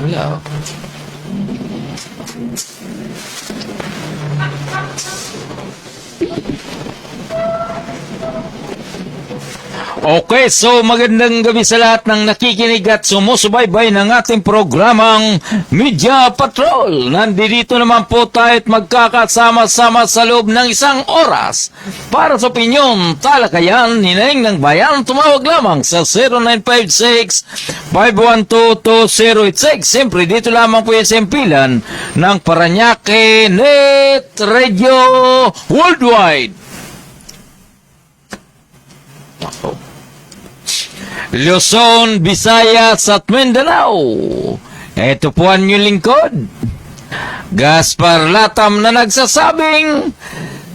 Wala. Okay, so magandang gabi sa lahat ng nakikinig at sumusubaybay ng ating programang Media Patrol. Nandito naman po tayo at magkakasama-sama sa loob ng isang oras para sa opinyon, talakayan, ninaing ng bayan. Tumawag lamang sa 0956-512-2086. Siyempre, dito lamang po yung simpilan ng Paranaque Net Radio Worldwide. Luzon, Visayas at Mindanao. Ito po ang inyong lingkod, Gaspar Latam, na nagsasabing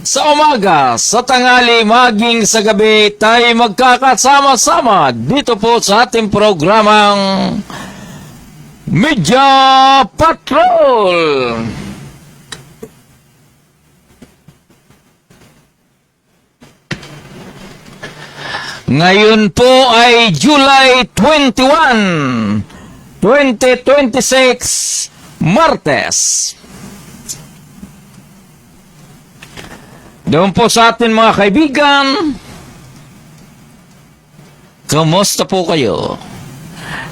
sa umaga, sa tanghali, maging sa gabi, tayo magkakasama-sama dito po sa ating programang Media Patrol. Ngayon po ay July 21, 2026, Martes. Doon po sa atin mga kaibigan, kumusta po kayo?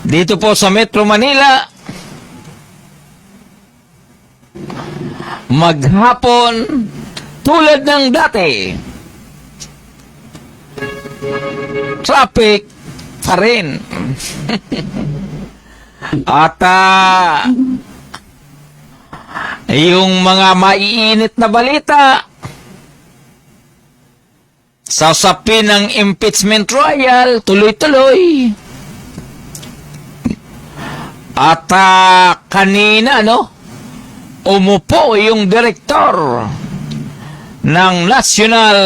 Dito po sa Metro Manila, maghapon tulad ng dati. Traffic pa rin. At yung mga maiinit na balita sa usapin ng impeachment trial, tuloy-tuloy. At kanina, umupo yung direktor ng National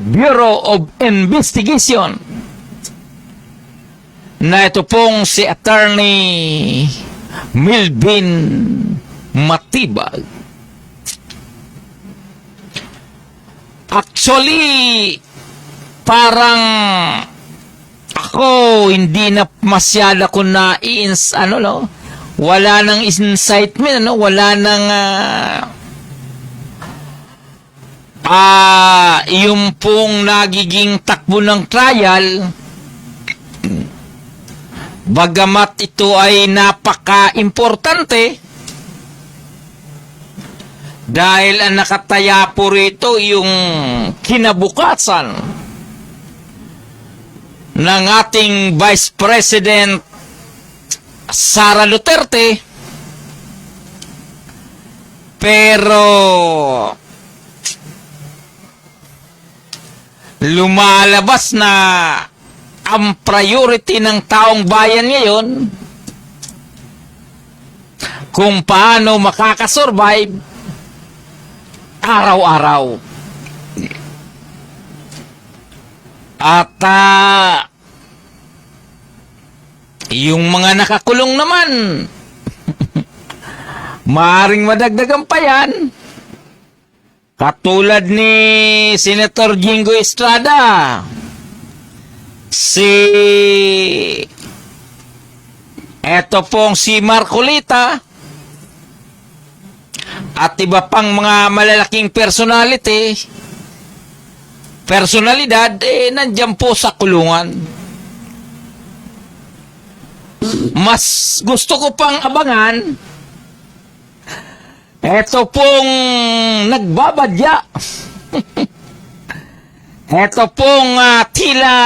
Bureau of Investigation na ito pong si Attorney Milvin Matibag. Actually, parang ako hindi na masyado ko na wala nang incitement, wala nang yung pong nagiging takbo ng trial, bagamat ito ay napaka-importante dahil ang nakataya po rito yung kinabukasan ng ating Vice President Sara Duterte, pero lumalabas na ang priority ng taong bayan ngayon kung paano makakasurvive araw-araw. At yung mga nakakulong naman, maaring madagdagan pa yan. Katulad ni Senator Jingo Estrada, eto pong si Marcolita, at iba pang mga malalaking personalidad, nandyan po sa kulungan. Mas gusto ko pang abangan eto pong nagbabadya. Eto pong tila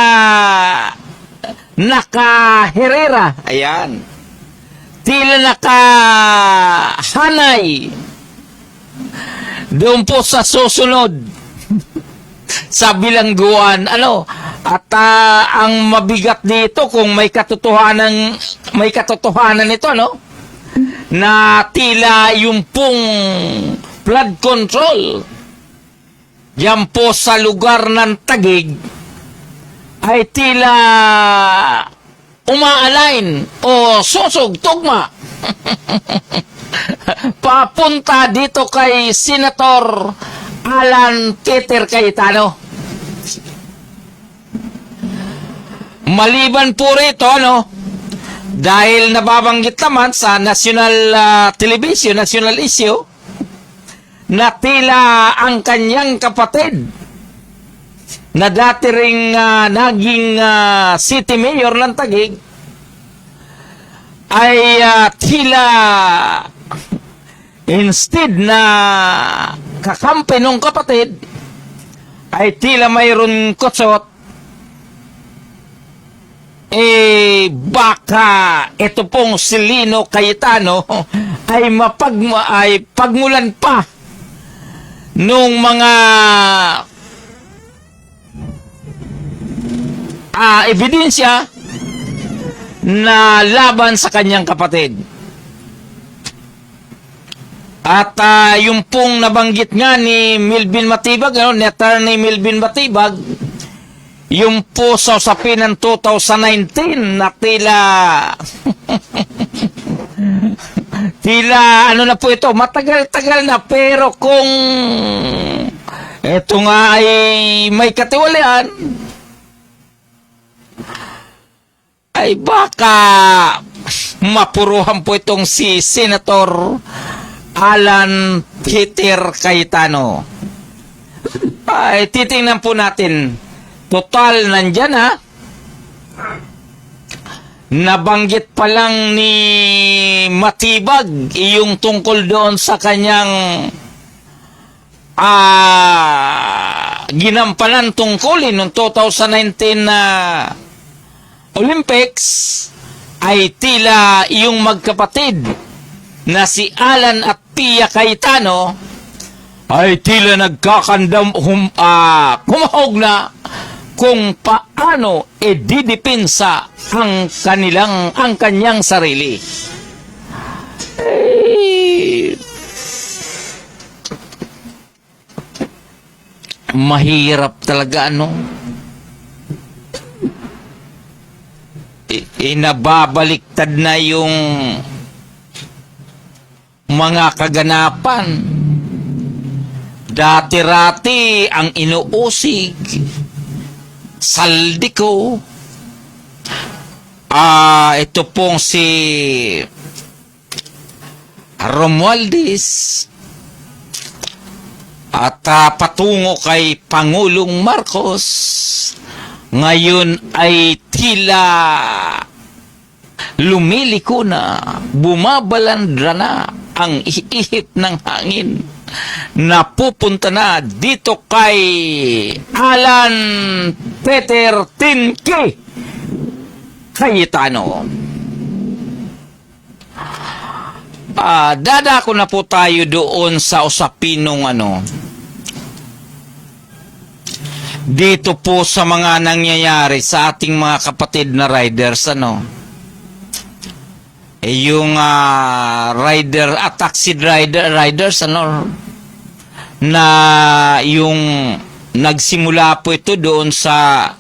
nakaherera. Ayan. Tila nakahanay. Doon po sa susunod sa bilangguan. At ang mabigat dito kung may katotohanan ito, na tila yung pong flood control yan po sa lugar ng Taguig ay tila umaalign o susog-tugma papunta dito kay Senator Alan Peter Cayetano. Maliban po rito, Dahil nababanggit naman sa national television, national issue, na tila ang kanyang kapatid na dati ring naging city mayor ng Taguig ay tila instead na kakampi ng kapatid ay tila mayroon kutsot, baka ito pong si Lino Cayetano ay pagmulan pa nung mga ebidensya na laban sa kanyang kapatid. At yung pong nabanggit nga ni Milvin Matibag, ni Attorney Milvin Matibag, yung po sa usapin ng 2019 na tila ano na po ito, matagal-tagal na, pero kung ito nga ay may katiwalian, ay baka mapuruhan po itong si Senator Alan Peter Cayetano. Ay titingnan po natin. Total, nandyan nabanggit pa lang ni Matibag yung tungkol doon sa kanyang ginampanan tungkulin noong 2019 na Olympics, ay tila yung magkapatid na si Alan at Pia Cayetano ay tila kumahog na kung paano didepensa ang kanyang sarili. Mahirap talaga, nababaliktad na yung mga kaganapan. Dati-rati ang inuusig, Saldico, ito pong si Romualdez, at patungo kay Pangulong Marcos, ngayon ay tila lumiliko na, bumabalandra na ang ihip ng hangin, napupunta na dito kay Alan Peter Tinky Cayetano. Dadako na po tayo doon sa usapin nung dito po sa mga nangyayari sa ating mga kapatid na riders, yung rider at taxi riders, na yung nagsimula po ito doon sa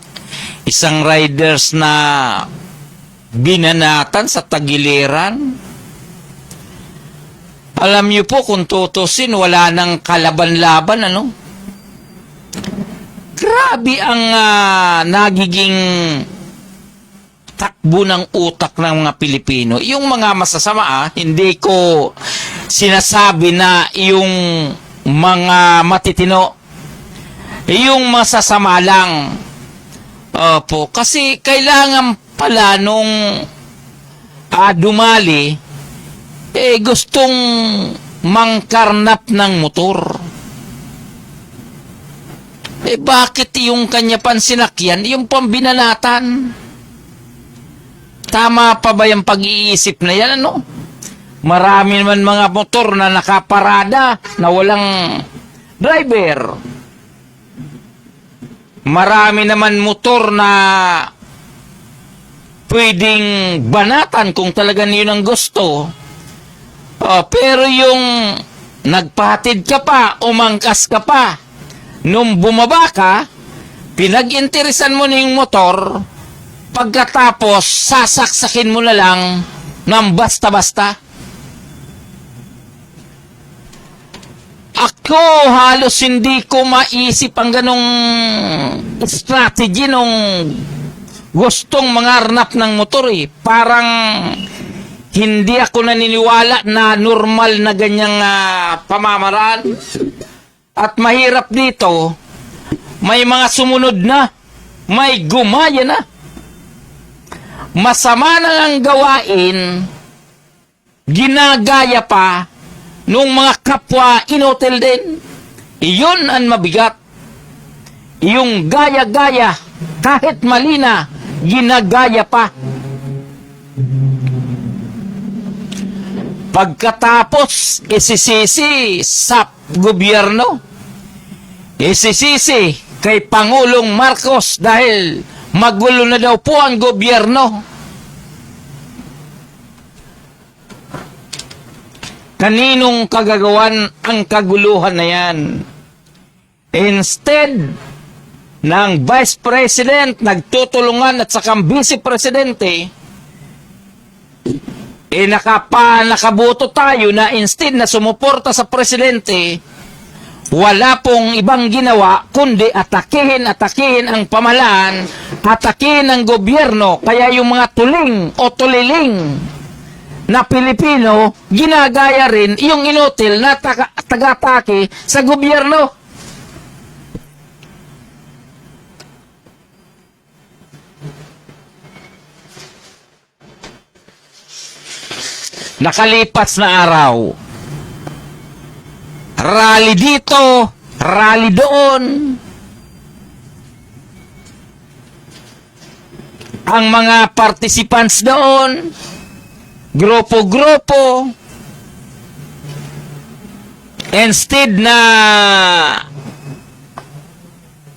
isang riders na binanatan sa Tagiliran. Alam niyo po, kung tutusin, wala nang kalaban-laban, Grabe ang nagiging takbo ng utak ng mga Pilipino. Yung mga masasama, hindi ko sinasabi na yung mga matitino, yung masasama lang. Opo, kasi kailangan pala nung dumali, gustong mangkarnap ng motor. Bakit yung kanya pansinakyan, yung pambinanatan? Tama pa ba yung pag-iisip na yan, Marami naman mga motor na nakaparada na walang driver. Marami naman motor na pwedeng banatan kung talaga yun ang gusto. Pero yung nagpahatid ka pa, umangkas ka pa, nung bumaba ka, pinag-interesan mo na yung motor, pagkatapos sasaksakin mo na lang ng basta-basta. Ako halos hindi ko maisip ang ganong strategy nung gustong mangarnap ng motor eh. Parang hindi ako naniniwala na normal na ganyang pamamaraan. At mahirap dito, may mga sumunod na, may gumaya na. Masama na ang gawain, ginagaya pa nung mga kapwa inotel din. Iyon ang mabigat. Yung gaya-gaya, kahit mali na, ginagaya pa. Pagkatapos, isisisi sa gobyerno. Isisisi kay Pangulong Marcos dahil magulo na daw po ang gobyerno. Kaninong kagagawan ang kaguluhan na yan? Instead ng Vice President nagtutulungan at sakang Vice Presidente, nakabuto tayo na instead na sumuporta sa Presidente, wala pong ibang ginawa kundi atakihin ang pamahalaan, atakihin ang gobyerno. Kaya yung mga tuling o tuliling na Pilipino, ginagaya rin yung inutil na taga-atake sa gobyerno. Nakalipas na araw, rally dito, rally doon. Ang mga participants doon, grupo-grupo, instead na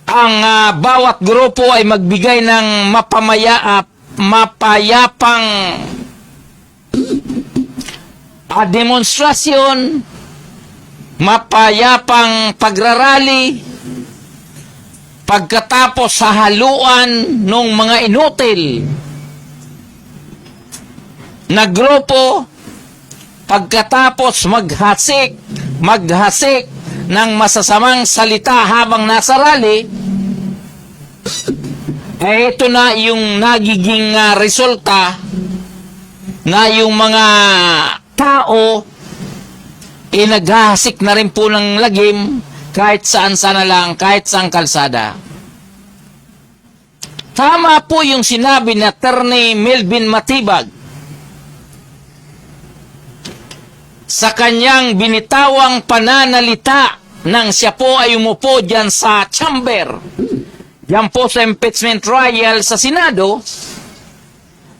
ang bawat grupo ay magbigay ng mapayapang demonstrasyon, mapayapang pagrarally, pagkatapos sa haluan ng mga inutil na grupo, pagkatapos maghasik ng masasamang salita habang nasa rally, ito na yung nagiging resulta na yung mga tao naghahasik na rin po ng lagim kahit saan sana lang, kahit saang kalsada. Tama po yung sinabi ni Attorney Melvin Matibag sa kanyang binitawang pananalita nang siya po ay umupo dyan sa chamber, dyan po sa impeachment trial sa Senado,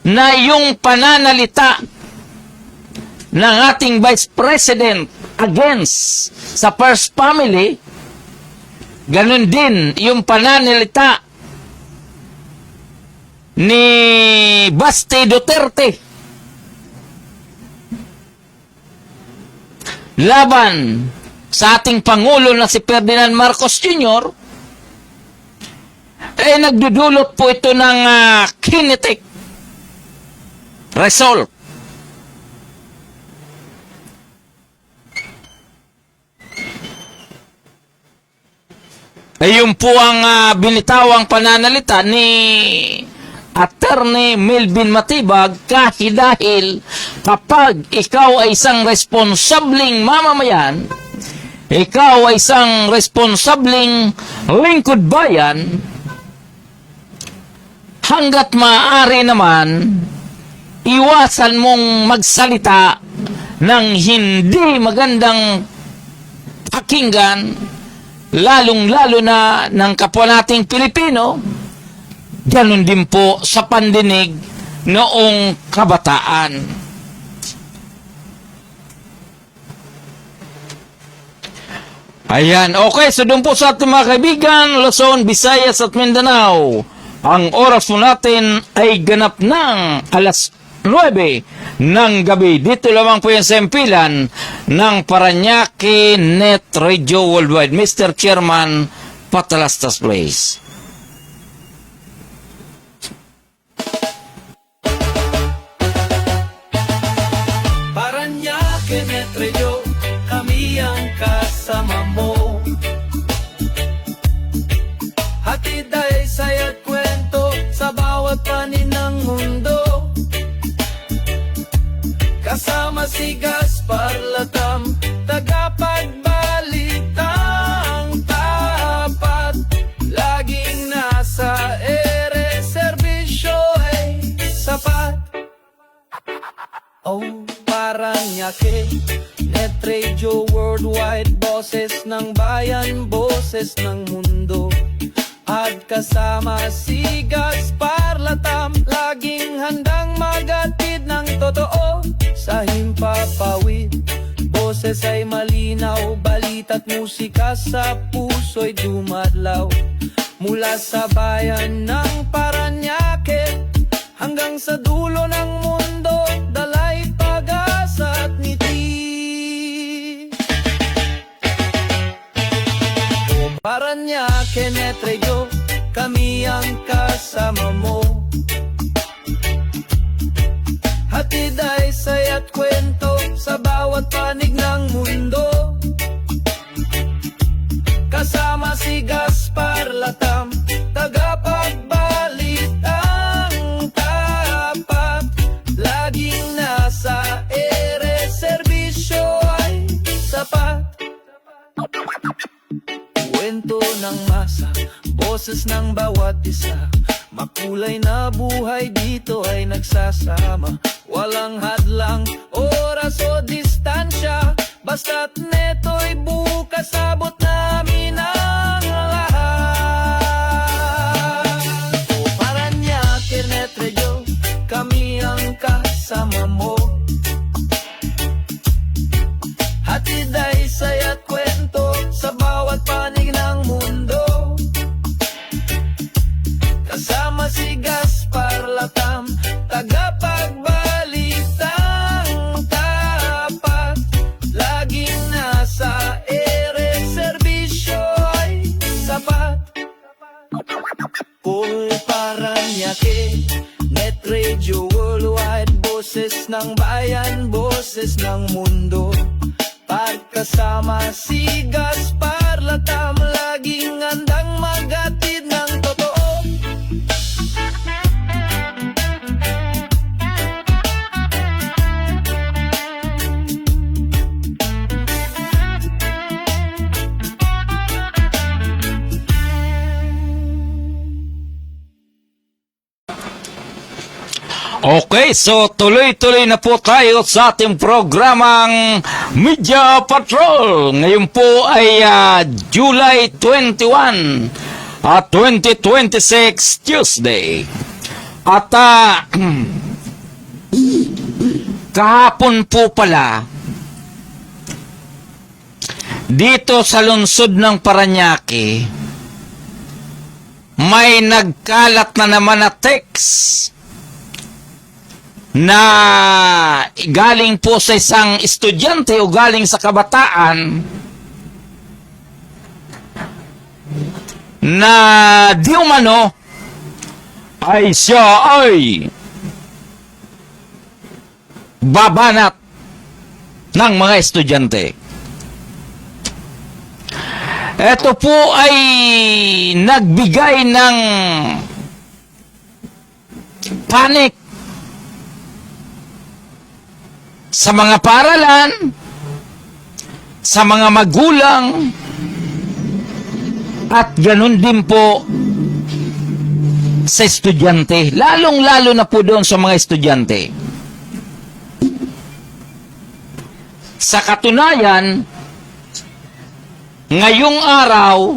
na yung pananalita ng ating Vice President against sa First Family, ganun din yung pananalita ni Basti Duterte laban sa ating Pangulo na si Ferdinand Marcos Jr., nagdudulot po ito ng kinetic result. Ayun po ang binitawang pananalita ni Attorney Melvin Matibag, dahil kapag ikaw ay isang responsableng mamamayan, ikaw ay isang responsableng lingkod bayan, hanggat maaari naman, iwasan mong magsalita ng hindi magandang pakinggan, lalong-lalo na ng kapwa nating Pilipino. Ganon din po sa pandinig noong kabataan. Ayan, okay, so doon po sa ating mga kaibigan, Luzon, Visayas at Mindanao, ang oras po natin ay ganap ng alas 9 ng gabi. Dito lamang po yung sempilan ng Paranaque Net Radio Worldwide. Mr. Chairman, Patalastas Place. Paranaque Net Radio, kami ang kasama mo. Hatid ay saya't kwento sa bawat si Gaspar Latam, tagapagbalitang tapat, laging nasa ere, serbisyo ay sapat. Oh, Paranaque, Net Radio Worldwide, boses ng bayan, boses ng mundo. At kasama si Gaspar Latam, laging handang magatid ng totoo sa himpapawid. Boses ay malinaw, balita't musika sa puso'y dumadlaw. Mula sa bayan ng Paranaque hanggang sa dulo ng mundo, dalay pag-asa at ngiti. O Paranaque Net Radio, kami ang kasama mo. Hatid ay saya't kwento sa bawat panig ng mundo. Kasama si Gaspar Latam, tagapagbalitang tapat, laging nasa ere, serbisyo ay sapat. Kwento ng masa, boses ng bawat isa, makulay na buhay dito ay nagsasama. Walang hadlang, oras o distansya, basta't neto'y bukas, abot namin ang lahat. O Paranaque Net Radio, kami ang kasama mo. Hatid ay saya't kwento sa bawat panig ng mundo. Kasama si Gaspar Latam, tagapagbalitang tapat, laging nasa ere, serbisyo ay sapat. Kung Paranaque Net Radio Worldwide, boses ng bayan, boses ng mundo. Pagkasama si Gaspar Latam, laging handang magatid ng totoo. Okay, so tuloy-tuloy na po tayo sa ating programang Media Patrol. Ngayon po ay July 21, 2026, Tuesday. At kahapon po pala, dito sa lungsod ng Paranaque, may nagkalat na naman na text na galing po sa isang estudyante o galing sa kabataan na di umano ay siya ay babanat ng mga estudyante. Ito po ay nagbigay ng panic sa mga paaralan, sa mga magulang, at ganun din po sa estudyante. Lalong-lalo na po doon sa mga estudyante. Sa katunayan, ngayong araw,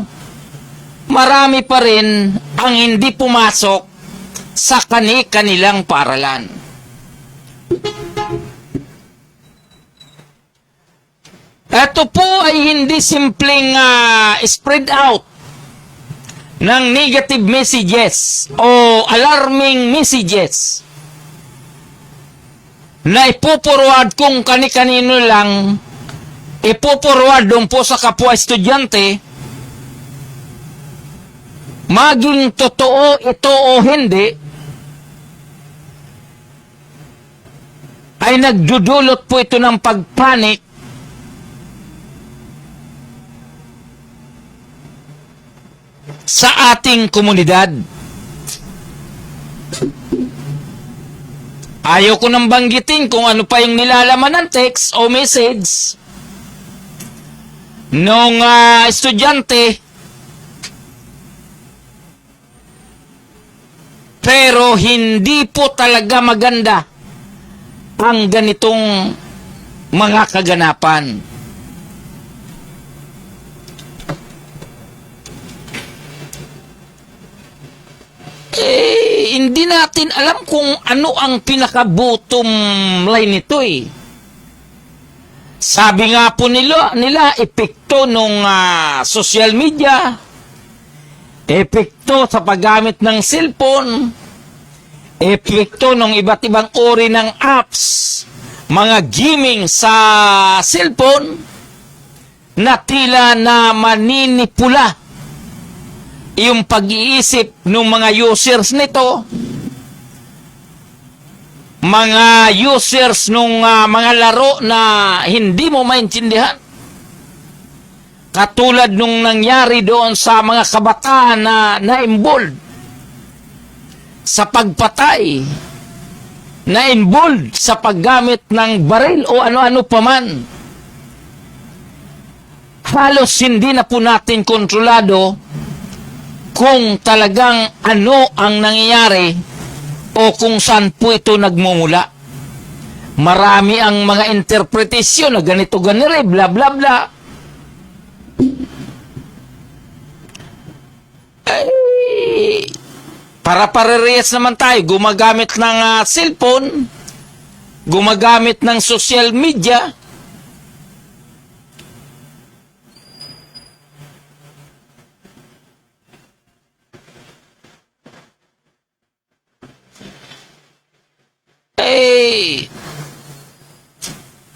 marami pa rin ang hindi pumasok sa kani-kanilang paaralan. Ito po ay hindi simpleng spread out ng negative messages o alarming messages na ipupurwad kung kani-kanino lang, ipupurwad doon po sa kapwa estudyante, maging totoo ito o hindi, ay nagdudulot po ito ng pagpanik sa ating komunidad. Ayaw ko nang banggitin kung ano pa yung nilalaman ng text o message nung estudyante. Pero hindi po talaga maganda ang ganitong mga kaganapan. Hindi natin alam kung ano ang pinaka-bottom line nito eh. Sabi nga po nila epekto nung social media, epekto sa paggamit ng cellphone, epekto ng iba't ibang uri ng apps, mga gaming sa cellphone, na tila na maninipula yung pag-iisip ng mga users nito, mga users nung mga laro na hindi mo maintindihan. Katulad nung nangyari doon sa mga kabataan na na-involved sa pagpatay, na-involved sa paggamit ng baril o ano-ano paman. Halos hindi na po natin kontrolado kung talagang ano ang nangyayari o kung saan po ito nagmumula. Marami ang mga interpretasyon na ganito ganire, bla bla bla. Para-parehas naman tayo, gumagamit ng cellphone, gumagamit ng social media.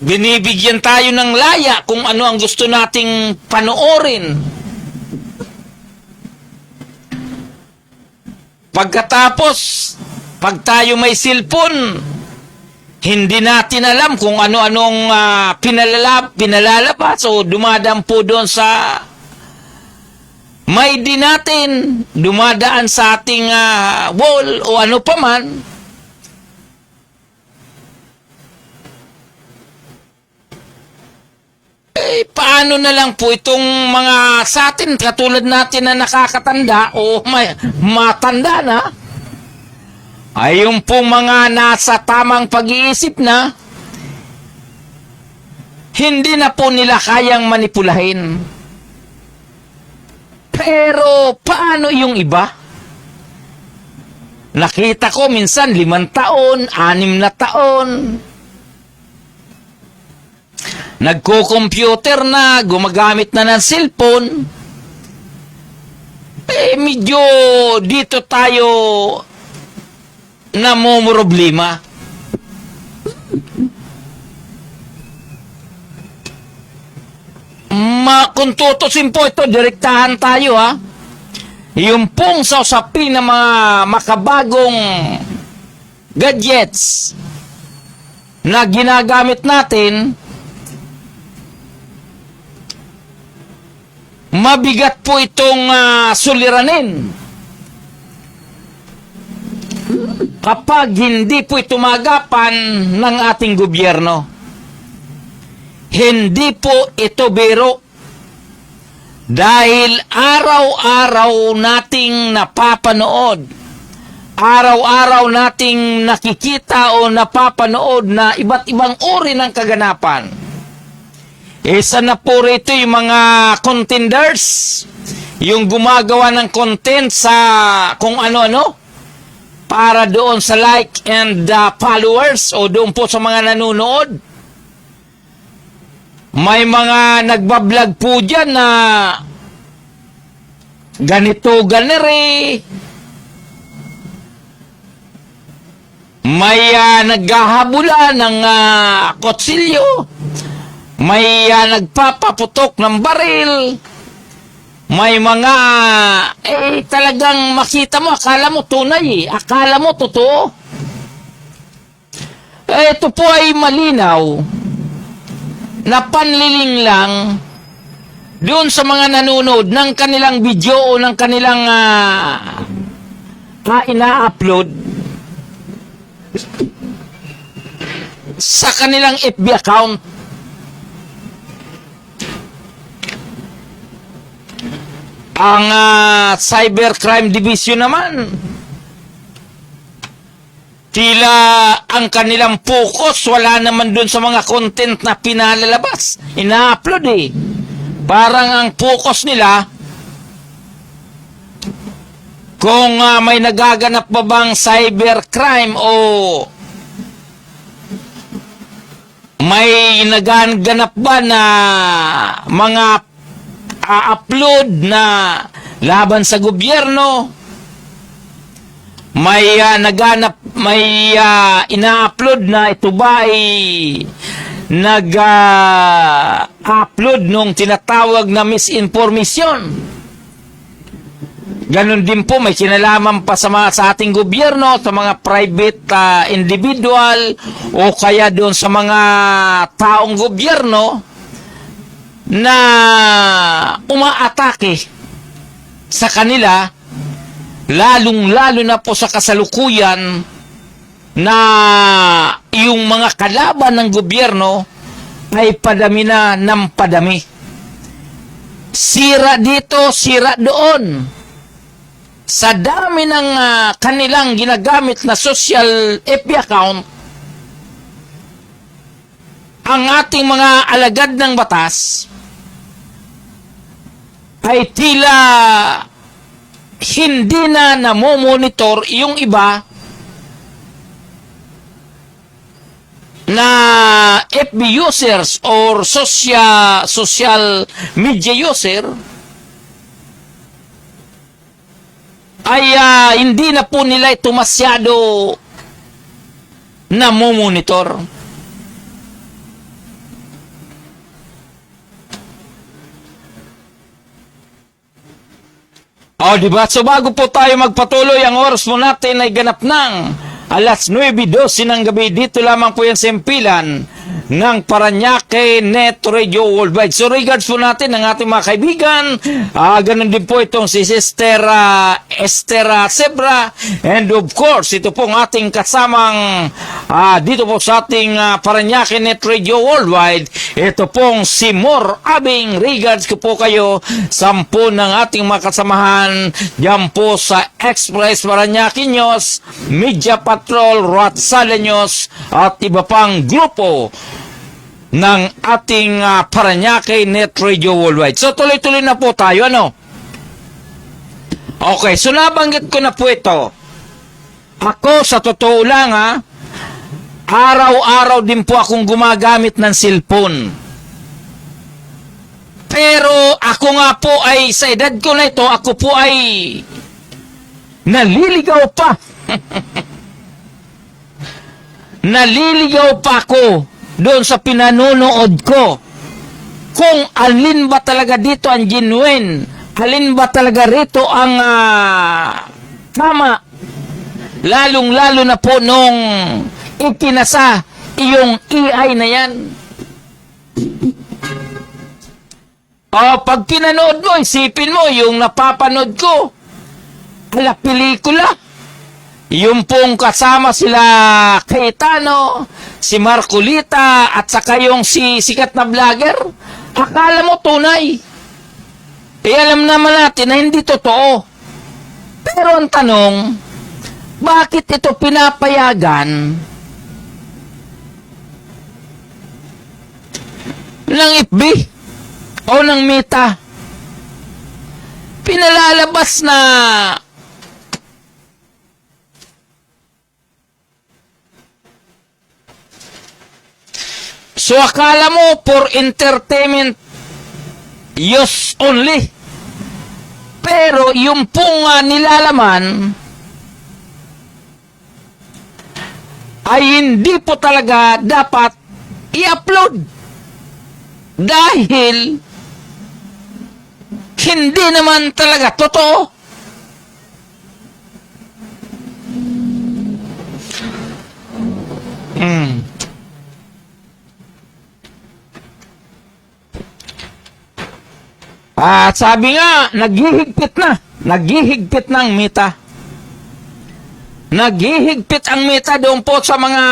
Binibigyan tayo ng laya kung ano ang gusto nating panoorin. Pagkatapos, pag tayo may cellphone, hindi natin alam kung ano-anong pinalalabas o dumadampo doon sa may di natin, dumadaan sa ating wall o ano paman. Paano na lang po itong mga sa atin, katulad natin na nakakatanda o matanda na, ay yung pong mga nasa tamang pag-iisip na, hindi na po nila kayang manipulahin. Pero paano yung iba? Nakita ko minsan 5 taon, 6 na taon, nagko-computer na, gumagamit na ng cellphone. Medyo dito tayo namumroblema. Kung tutusin po ito, direktahan tayo ha. Yung pong sa usapin ng mga makabagong gadgets na ginagamit natin, mabigat po itong suliranin kapag hindi po ito magapan ng ating gobyerno. Hindi po ito biro. Dahil araw-araw nating napapanood, araw-araw nating nakikita o napapanood na iba't ibang uri ng kaganapan. Isa na po rito yung mga contenders, yung gumagawa ng content sa kung ano-ano, para doon sa like and followers o doon po sa mga nanonood. May mga nagbablog po dyan na ganito, ganire. May naghahabula ng kutsilyo. May nagpapaputok ng baril. May mga, talagang makita mo, akala mo tunay akala mo totoo. Ito po ay malinaw na panliling lang doon sa mga nanonood ng kanilang video o ng kanilang ina-upload. sa kanilang FB account. Ang Cybercrime Division naman, tila ang kanilang focus wala naman dun sa mga content na pinalalabas, ina-upload eh. Parang ang focus nila, kung may nagaganap ba bang cybercrime o may nagaganap ba na mga upload na laban sa gobyerno, may ina-upload na ito ba ay nag-upload nung tinatawag na misinformation. Ganon din po, may kinalaman pa sa ating gobyerno, sa mga private individual o kaya doon sa mga taong gobyerno na umaatake sa kanila, lalong-lalo na po sa kasalukuyan na yung mga kalaban ng gobyerno ay padami na ng padami. Sira dito, sira doon. Sa dami ng kanilang ginagamit na social FB account, ang ating mga alagad ng batas ay tila hindi na namomonitor yung iba na FB users or social media user ay hindi na po nila ito masyado namomonitor. Diba? So bago po tayo magpatuloy, ang oras mo natin ay ganap ng alas 9:12 ng gabi. Dito lamang po yan sa impilan ng Paranaque Net Radio Worldwide. So regards po natin ang ating mga kaibigan. Ganun din po itong si Sister Esther Sebra. And of course, ito pong ating kasamang dito po sa ating Paranaque Net Radio Worldwide. Ito pong si Mor Abing. Regards ko po kayo, 10 ng ating mga kasamahan diyan po sa Express Paranaque News, Media Patrol, Ratsala News at iba pang grupo ng ating Paranaque Net Radio Worldwide. So tuloy-tuloy na po tayo, ano? Okay, so nabanggit ko na po ito. Ako, sa totoo lang araw-araw din po akong gumagamit ng cellphone. Pero ako nga po ay, sa edad ko na ito, ako po ay naliligaw pa. Naliligaw pa ako doon sa pinanonood ko. Kung alin ba talaga dito ang genuine, alin ba talaga rito ang tama. Lalong-lalo na po nung ikinasa yung AI na yan. Pag pinanood mo, isipin mo, yung napapanood ko, pelikula. Yung pong kasama sila Cayetano, si Marcolita, at saka yung si sikat na vlogger, akala mo tunay. Alam naman natin na hindi totoo. Pero ang tanong, bakit ito pinapayagan ng FB o ng Meta? Pinalalabas na so akala mo for entertainment use only. Pero yung pong nilalaman ay hindi po talaga dapat i-upload. Dahil hindi naman talaga totoo. At sabi nga, naghihigpit ng Meta Naghihigpit ang Meta doon po sa mga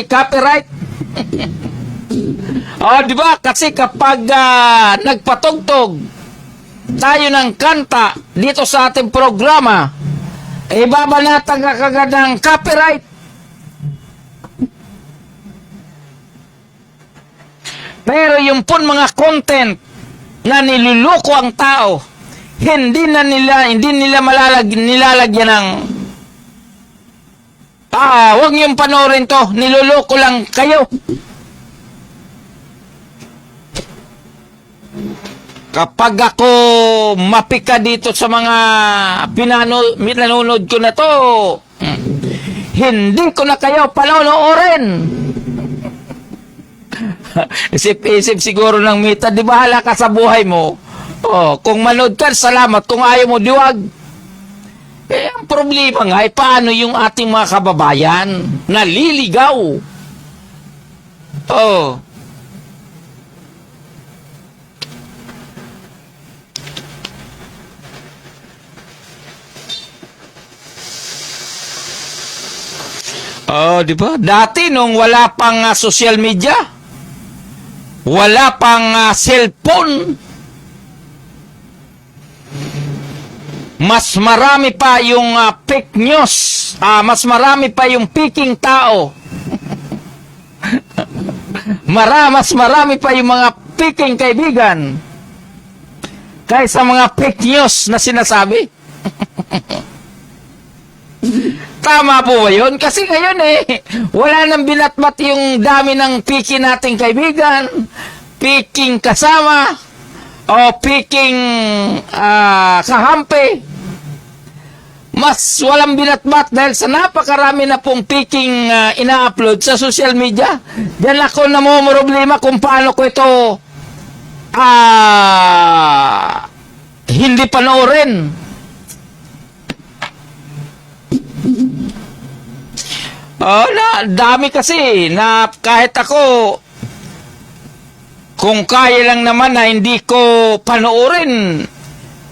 copyright. Di ba? Kasi kapag nagpatugtog tayo ng kanta dito sa ating programa, babanatan ka kagad ng copyright. Pero yung pun mga content na niluloko ang tao, hindi nila nilalagyan ng huwag niyong panoorin to, niluloko lang kayo. Kapag ako mapika dito sa mga pinanonood ko na to, hindi ko na kayo panonoorin. Isip-isip siguro ng Meta, di bahala ka sa buhay mo. Kung manood ka, salamat. Kung ayaw mo, diwag. Ang problema nga, paano yung ating mga kababayan naliligaw? Di ba? Dati nung wala pang social media, wala pang cellphone, mas marami pa yung fake news, mas marami pa yung piking tao. Mas marami pa yung mga piking kaibigan kaysa mga fake news na sinasabi. Tama po ba yun? Kasi ngayon wala nang binatbat yung dami ng piking nating kaibigan, piking kasama, o piking kahampi. Mas walang binatbat dahil sa napakarami na pong piking ina-upload sa social media. Diyan ako namumroblema kung paano ko ito hindi panoorin. Dami kasi na kahit ako, kung kaya lang naman na hindi ko panoorin,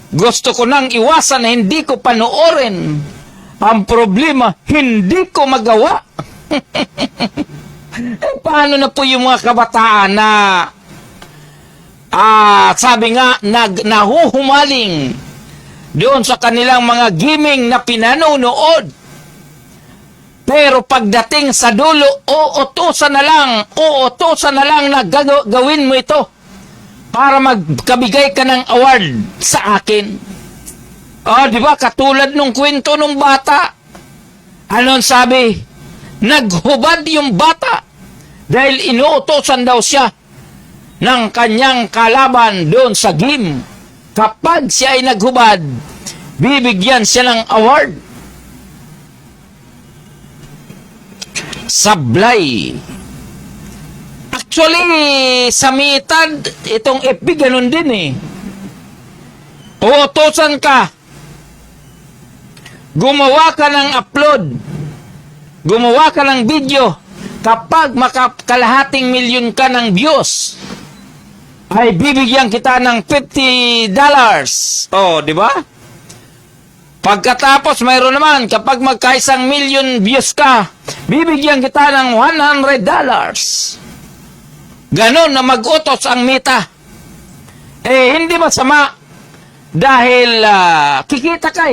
gusto ko nang iwasan na hindi ko panoorin. Ang problema, hindi ko magawa. Paano na po yung mga kabataan na sabi nga, nahuhumaling doon sa kanilang mga gaming na pinanonood. Pero pagdating sa dulo, uutusan na lang na gawin mo ito para magkabigay ka ng award sa akin. Di ba? Katulad nung kwento nung bata. Anong sabi? Naghubad yung bata dahil inuutosan daw siya ng kanyang kalaban doon sa game. Kapag siya ay naghubad, bibigyan siya ng award. Sablay. Actually, sa Meta, itong FB ganun din Uutosan ka. Gumawa ka ng upload. Gumawa ka ng video. Kapag makakalahating milyon ka ng views, ay bibigyan kita ng $50. Di ba? Pagkatapos, mayroon naman, kapag magkaisang milyon views ka, bibigyan kita ng $100. Ganon na mag-utos ang Meta. Hindi masama dahil kikita ka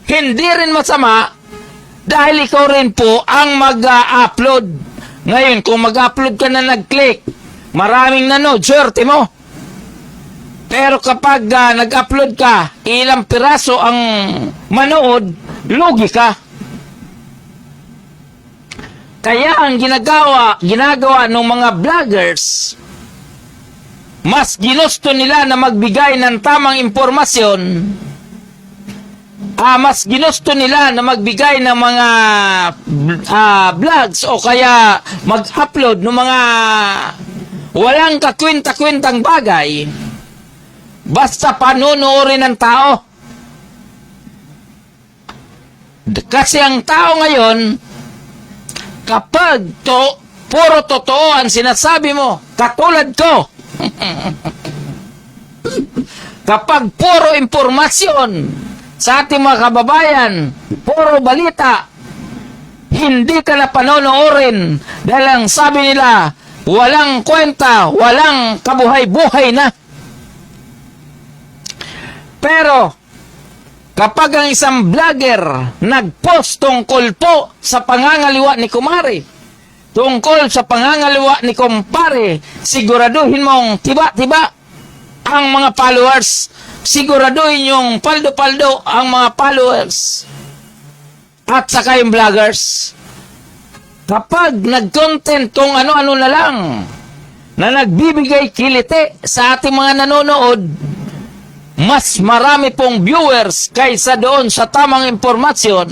Hindi rin masama dahil ikaw rin po ang mag-upload. Ngayon, kung mag-upload ka na nag-click, maraming nanood, swerte mo. Pero kapag nag-upload ka, ilang piraso ang manood, lugi ka. Kaya ang ginagawa ng mga vloggers, mas ginusto nila na magbigay ng tamang impormasyon, mas ginusto nila na magbigay ng mga vlogs o kaya mag-upload ng mga walang kakwenta-kwentang bagay, basta panonoorin ng tao. Kasi ang tao ngayon, kapag puro totoo ang sinasabi mo, katulad ko, kapag puro impormasyon sa ating mga kababayan, puro balita, hindi ka na panonoorin dahil ang sabi nila, walang kwenta, walang kabuhay-buhay na. Pero, kapag ang isang vlogger nag-post tungkol po sa pangangaliwa ni Kumari, tungkol sa pangangaliwa ni Kumpare, siguraduhin mong tiba-tiba ang mga followers, siguraduhin yung paldo-paldo ang mga followers at saka yung vloggers. Kapag nag-content kung ano-ano na lang na nagbibigay kiliti sa ating mga nanonood, mas marami pong viewers kaysa doon sa tamang impormasyon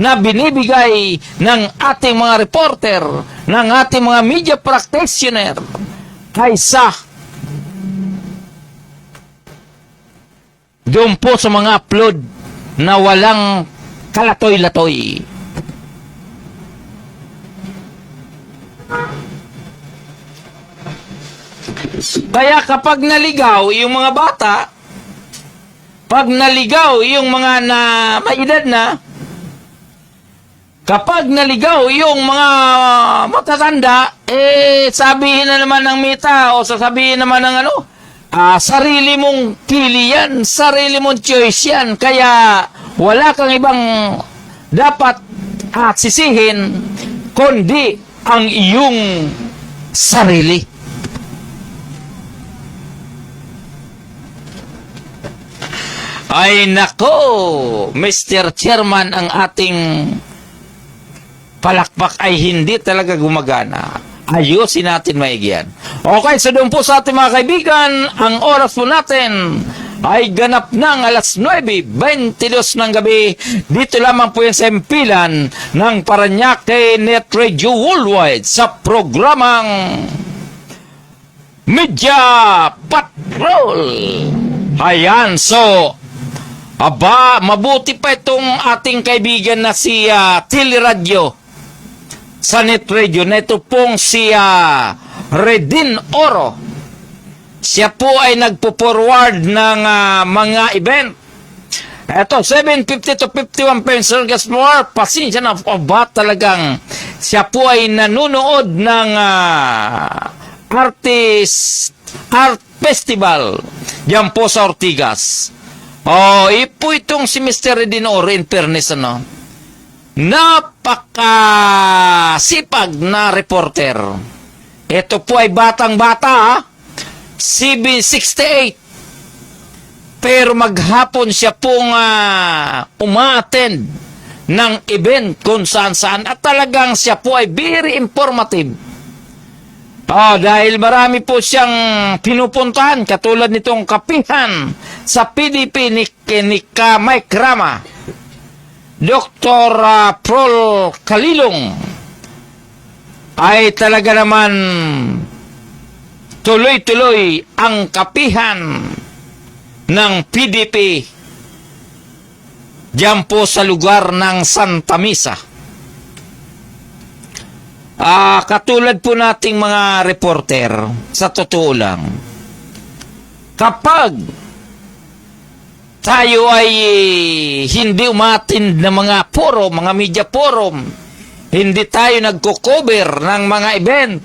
na binibigay ng ating mga reporter, ng ating mga media practitioner, kaysa doon po sa mga upload na walang kalatoy-latoy. Kaya kapag naligaw yung mga bata, pag naligaw yung mga na may edad na, kapag naligaw yung mga matatanda, sabihin na naman ng Mita o sasabihin naman ng sarili mong pili yan, sarili mong choice yan, kaya wala kang ibang dapat sisihin kundi ang iyong sarili. Ay nako, Mr. Chairman, ang ating palakpak ay hindi talaga gumagana. Ayusin natin maigyan. Okay, so doon po sa ating mga kaibigan, ang oras po natin ay ganap ng alas 9:22 ng gabi. Dito lamang po yan sa impilan ng Paranaque Net Radio Worldwide sa programang Media Patrol. Ayan, so mabuti pa itong ating kaibigan na si Teleradio sa Net Radio. Na ito pong si Redin Oro. Siya po ay nagpo-forward ng mga event. Ito, 750 to 51 pesos gas more. Pasensya na po ba talagang siya po ay nanonood ng art festival diyan po sa Ortigas. Ipo itong si Mr. Redin Oro, in fairness, napakasipag na reporter. Ito po ay batang-bata, 768. Pero maghapon siya pong uma-attend ng event kung saan-saan at talagang siya po ay very informative. Dahil marami po siyang pinupuntahan, katulad nitong kapihan sa PDP ni Mike Rama, Dr. Prol Kalilong, ay talaga naman tuloy-tuloy ang kapihan ng PDP diyan po sa lugar ng Santa Misa. Katulad po nating mga reporter, sa totoo lang, kapag tayo ay hindi umatind ng mga forum, mga media forum, hindi tayo nagko-cover ng mga event,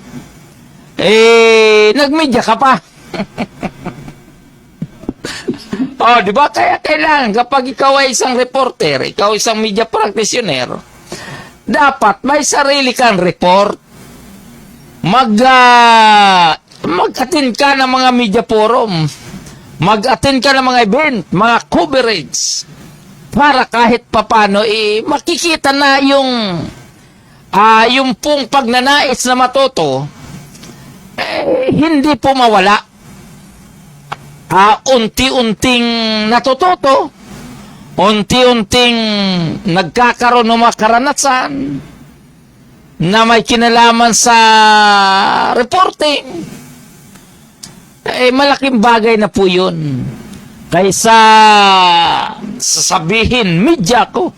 nag-media ka pa. Di ba? Kaya kailangan, kapag ikaw ay isang reporter, ikaw isang media practitioner, dapat may sarili kang report. Mag-attend ka ng mga media forum. Mag-attend ka ng mga event, mga coverage. Para kahit papano, makikita na yung pong pagnanais na matuto, hindi po mawala. Unti-unting natututo, unti-unting nagkakaroon ng mga karanasan na may kinalaman sa reporting. Malaking bagay na po yun. Kaysa sasabihin, media ko,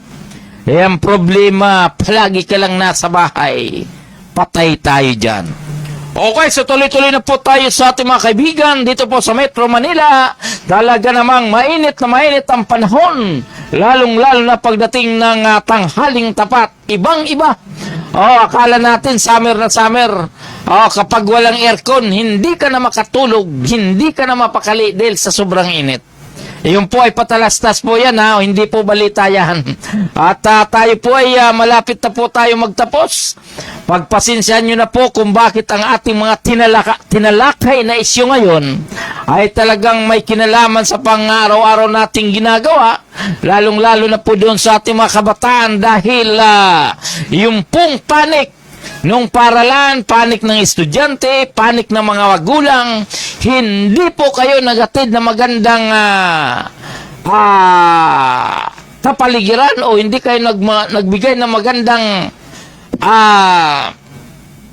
ang problema, palagi ka lang nasa bahay, patay tayo dyan. Okay, so tuloy-tuloy na po tayo sa ating mga kaibigan dito po sa Metro Manila. Talaga namang mainit na mainit ang panahon, lalong-lalo na pagdating ng tanghaling tapat. Ibang-iba. Akala natin summer na summer. Kapag walang aircon, hindi ka na makatulog, hindi ka na mapakali dahil sa sobrang init. Yung po ay patalastas po yan, hindi po balita yan. At tayo po ay malapit na po tayo magtapos. Pagpasensyahan nyo na po kung bakit ang ating mga tinalakay na isyu ngayon ay talagang may kinalaman sa pang-araw-araw nating ginagawa, lalong-lalo na po doon sa ating mga kabataan dahil yung pong panic nung paralan, panik ng estudyante, panik ng mga magulang, hindi po kayo nagatid na magandang kapaligiran o hindi kayo nagbigay ng magandang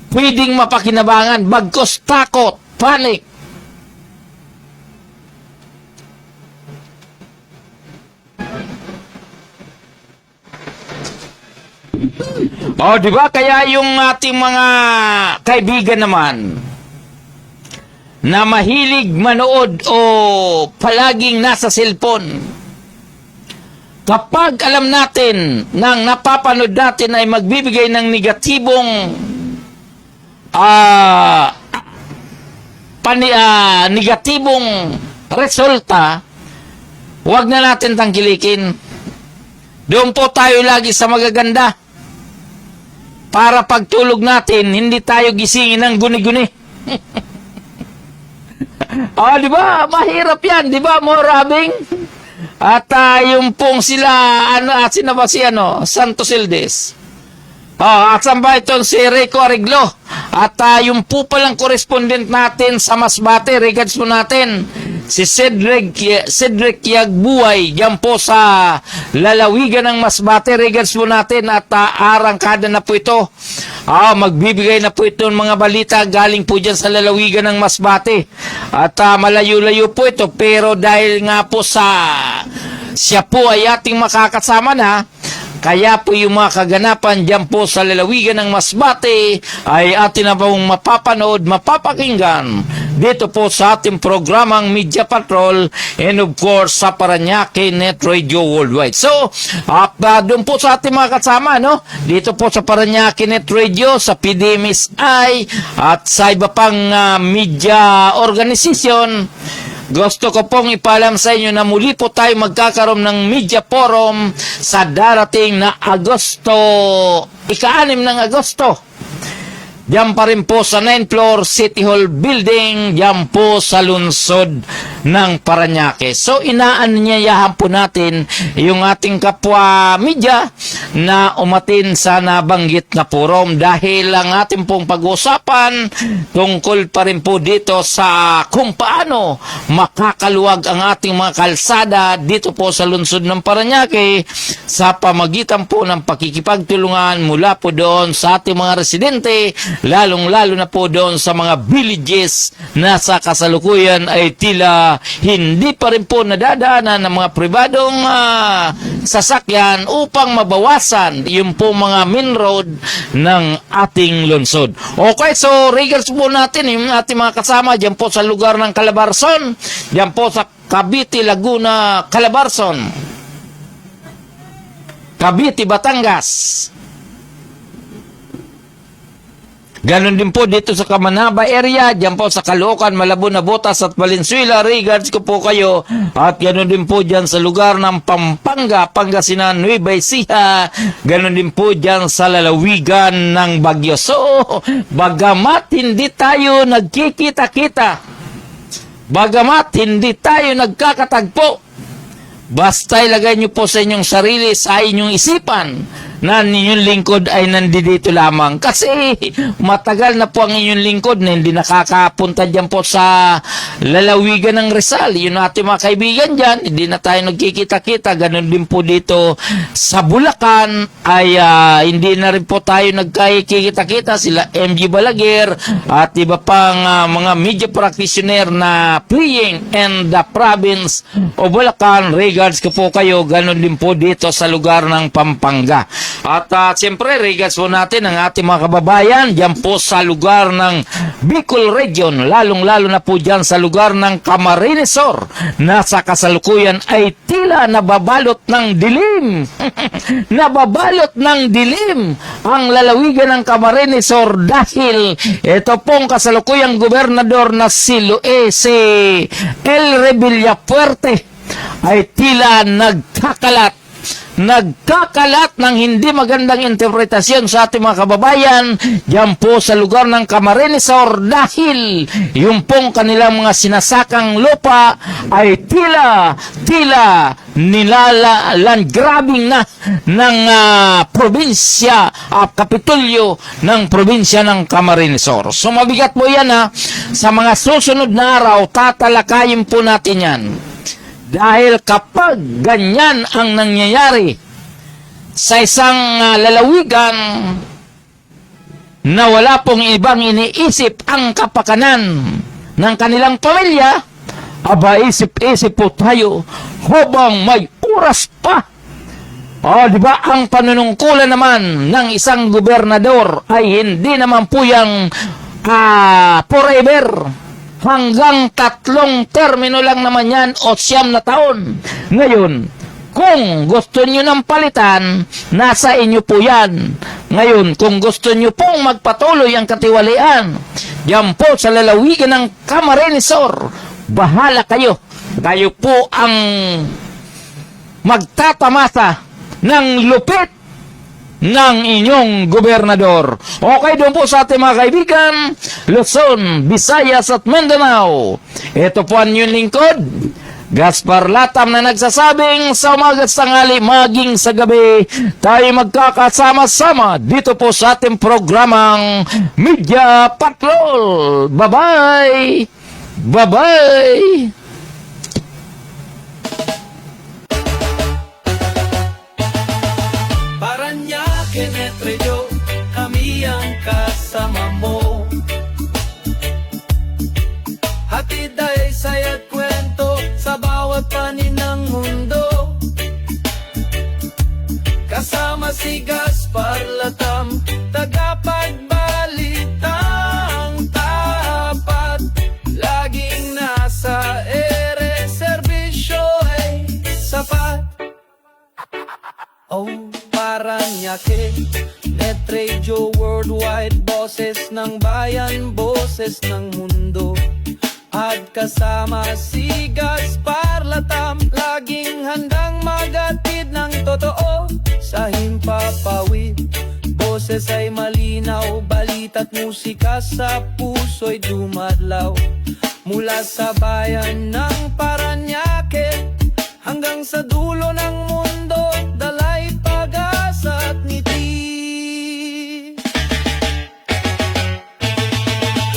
pwedeng mapakinabangan, bagkos takot, panik. Di ba? Kaya yung ating mga kaibigan naman na mahilig manood o palaging nasa cellphone, kapag alam natin nang napapanood natin ay magbibigay ng negatibong negatibong resulta, huwag na natin tangkilikin. Doon po tayo lagi sa magaganda. Para pagtulog natin, hindi tayo gisingin ng guni-guni. Di ba? Mahirap yan, di ba, Morabing? At yung pong sila, sino ba si Santos Ildes? At saan ba itong si Rico Arreglo? At yung po palang correspondent natin sa Masbate, regards po natin, si Cedric Yagbuay, dyan po sa lalawigan ng Masbate, regards po natin at arangkada na po ito. Magbibigay na po ito ng mga balita galing po dyan sa lalawigan ng Masbate. At malayo-layo po ito, pero dahil nga po siya po ay ating makakasama na, kaya po yung mga kaganapan dyan po sa lalawigan ng Masbate ay atin na pong mapapanood, mapapakinggan dito po sa ating programang Media Patrol and of course sa Paranaque Net Radio Worldwide. So, doon po sa ating mga kasama, dito po sa Paranaque Net Radio, sa PDMSI at sa iba pang media organization, gusto ko pong ipaalam sa inyo na muli po tayo magkakaroon ng media forum sa darating na Agosto, ika-6 ng Agosto. Diyan pa rin po sa 9th floor City Hall Building, diyan po sa lungsod ng Paranaque. So inaanyayahan po natin yung ating kapwa media na umatin sa nabanggit na forum dahil ang ating pong pag-uusapan tungkol pa rin po dito sa kung paano makakaluwag ang ating mga kalsada dito po sa lungsod ng Paranaque sa pamagitan po ng pakikipagtulungan mula po doon sa ating mga residente, lalong-lalo na po doon sa mga villages na sa kasalukuyan ay tila hindi pa rin po nadadaanan ng mga pribadong sasakyan upang mabawasan yung po mga main road ng ating lungsod. Okay, so regards po natin yung ating mga kasama dyan po sa lugar ng Calabarzon, dyan po sa Cavite, Laguna, Calabarzon, Cavite, Batangas. Ganon din po dito sa Kamanaba area, dyan po sa Caloocan, Malabon, Botas at Valenzuela, regards ko po kayo. At ganon din po dyan sa lugar ng Pampanga, Pangasinan, Nueva Ecija, ganon din po dyan sa lalawigan ng Baguio. So, bagamat hindi tayo nagkikita-kita, bagamat hindi tayo nagkakatagpo, basta ilagay nyo po sa inyong sarili, sa inyong isipan, na inyong lingkod ay nandito lamang. Kasi matagal na po ang inyong lingkod na hindi nakakapunta dyan po sa lalawigan ng Rizal. Yun natin mga kaibigan dyan, hindi na tayo nagkikita-kita. Ganon din po dito sa Bulacan ay hindi na rin po tayo nagkikita-kita. Sila MG Balaguer at iba pang mga media practitioner na playing in the province of Bulacan. Regards ko po kayo, ganon din po dito sa lugar ng Pampanga. At siyempre, regards po natin ang ating mga kababayan dyan po sa lugar ng Bicol Region, lalong-lalo na po dyan sa lugar ng Camarines Sur, na sa kasalukuyan ay tila nababalot ng dilim. Nababalot ng dilim ang lalawigan ng Camarines Sur dahil ito pong kasalukuyang gobernador na si El Revillafuerte ay tila nagkakalat ng hindi magandang interpretasyon sa ating mga kababayan dyan po sa lugar ng Camarines Sur dahil yung pong kanilang mga sinasakang lupa ay tila grabbing na ng probinsya Kapitolyo ng probinsya ng Camarines Sur. So mabigat po yan sa mga susunod na araw tatalakayin po natin yan. Dahil kapag ganyan ang nangyayari sa isang lalawigan na wala pong ibang iniisip ang kapakanan ng kanilang pamilya, aba isip-isip po tayo habang may oras pa. Di ba ang panunungkulan naman ng isang gobernador ay hindi naman po yung forever. Hanggang 3 termino lang naman yan o 9 na taon. Ngayon, kung gusto nyo ng palitan, nasa inyo po yan. Ngayon, kung gusto nyo pong magpatuloy ang katiwalian, yan po sa lalawigan ng Camarines Sur, bahala kayo. Kayo po ang magtatamasa ng lupit ng inyong gobernador. Okay, doon po sa ating mga kaibigan, Luzon, Visayas at Mindanao. Ito po ang inyong lingkod, Gaspar Latam, na nagsasabing sa umaga at tanghali, maging sa gabi, tayo magkakasama-sama dito po sa ating programang Media Patrol. Bye-bye! Bye-bye! Kenetreyo, kami ang kasama mo. Hatid ay saya't kwento sa bawat panin ng mundo. Kasama si Gaspar Latam, tagapagbalitang tapat. Laging nasa ere, serbisyo ay sapat. Oh, Paranaque, Net Radio Worldwide, boses ng bayan, boses ng mundo. At kasama si Gaspar Latam, laging handang magatid ng totoo sa himpapawid. Boses ay malinaw, balita't musika sa puso'y dumadlaw. Mula sa bayan ng Paranaque hanggang sa dulo ng mundo, dalay pag-asa at ngiti.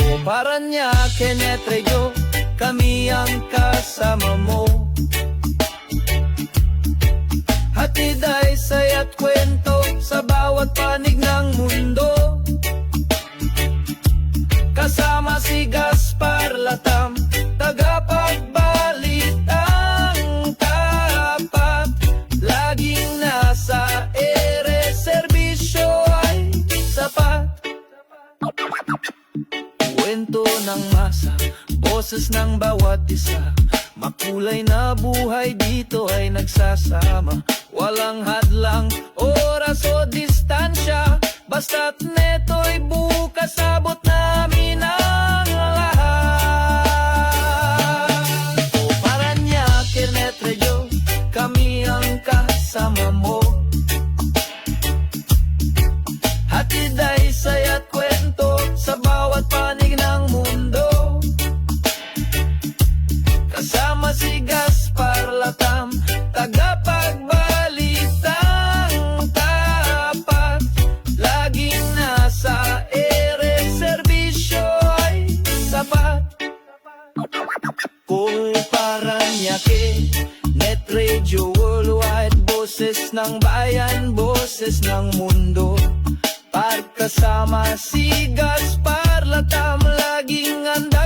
O Paranaque, Net Radio, kami ang kasama mo. Hatid ay saya't kwento sa bawat panig ng mundo. Kasama si Gaspar Latam, tagapagbalitang tapat. Laging nasa ere, serbisyo ay sapat. Kwento ng masa, boses ng bawat isa. Makulay na buhay dito ay nagsasama. Walang hadlang, oras o distansya. Basta't neto'y bukas, abot namin ang lahat. O Paranaque, Net Radio, kami ang kasama mo. Hatid ay saya't kwento sa bawat panig ng mundo. Kasama si Gaspar Latam, tagapagbalitang tapat. Laging nasa ere, serbisyo ay sapat. Kung Paranaque, Net Radio Worldwide, boses ng bayan, boses ng mundo. Pagkasama si Gaspar Latam, laging handa